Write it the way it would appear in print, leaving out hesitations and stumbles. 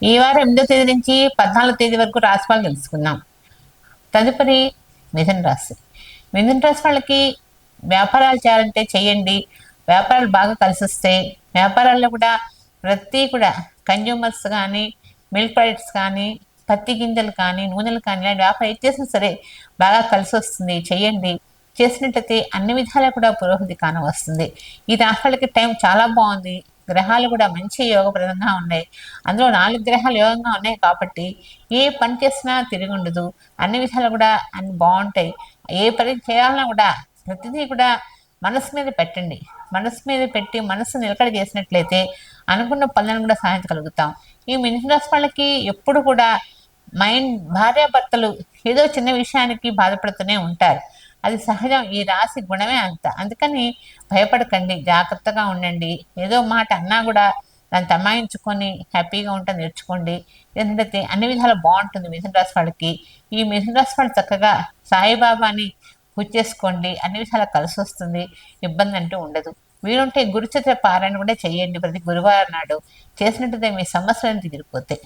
ఈ వారం 8వ తేదీ నుంచి 14వ తేదీ వరకు రాశిఫలాలు తెలుసుకుందాం. తదుపరి మిథున రాశి. మిథున రాశి వాళ్ళకి వ్యాపారాలు చేయాలంటే చేయండి, వ్యాపారాలు బాగా కలిసి వస్తాయి. వ్యాపారాల్లో కూడా ప్రతి కూడా కన్జ్యూమర్స్ కానీ, మిల్క్ ప్రొడక్ట్స్ కానీ, పత్తి గింజలు కానీ, నూనెలు కానీ ఇలాంటి వ్యాపారం ఏది చేసినా సరే బాగా కలిసి వస్తుంది, చేయండి. చేసినట్టయితే అన్ని విధాలా కూడా పురోగతి కానవస్తుంది. ఈ రాశులకి టైం చాలా బాగుంది. గ్రహాలు కూడా మంచి యోగప్రదంగా ఉన్నాయి. అందులో 4 గ్రహాలు యోగంగా ఉన్నాయి కాబట్టి ఏ పని చేసినా తిరుగుండదు. అన్ని విధాలు కూడా అన్ని బాగుంటాయి. ఏ పని చేయాలన్నా కూడా ప్రతిదీ కూడా మనసు మీద పెట్టండి. మనసు మీద పెట్టి మనసు నిలకడ చేసినట్లయితే అనుకున్న పనులను కూడా సాధించగలుగుతాం. ఈ మిథున రాశి వాళ్ళకి ఎప్పుడు కూడా భార్యాభర్తలు ఏదో చిన్న విషయానికి బాధపడుతూనే ఉంటారు. అది సహజం. ఈ రాశి గుణమే అంత. అందుకని భయపడకండి, జాగ్రత్తగా ఉండండి. ఏదో మాట అన్నా కూడా దాన్ని తమాయించుకొని హ్యాపీగా ఉంటే నేర్చుకోండి. ఏంటంటే అన్ని విధాలు బాగుంటుంది మిథున రాశి వాళ్ళకి. ఈ మిథున రాశి వాళ్ళు చక్కగా సాయిబాబాని పూజ చేసుకోండి, అన్ని విధాలా కలిసి వస్తుంది, ఇబ్బంది అంటూ ఉండదు. వీలుంటే గురుచరిత్ర పారాయణ కూడా చేయండి ప్రతి గురువారం నాడు. చేసినట్టయితే మీ సమస్యలను తీరిపోతాయి.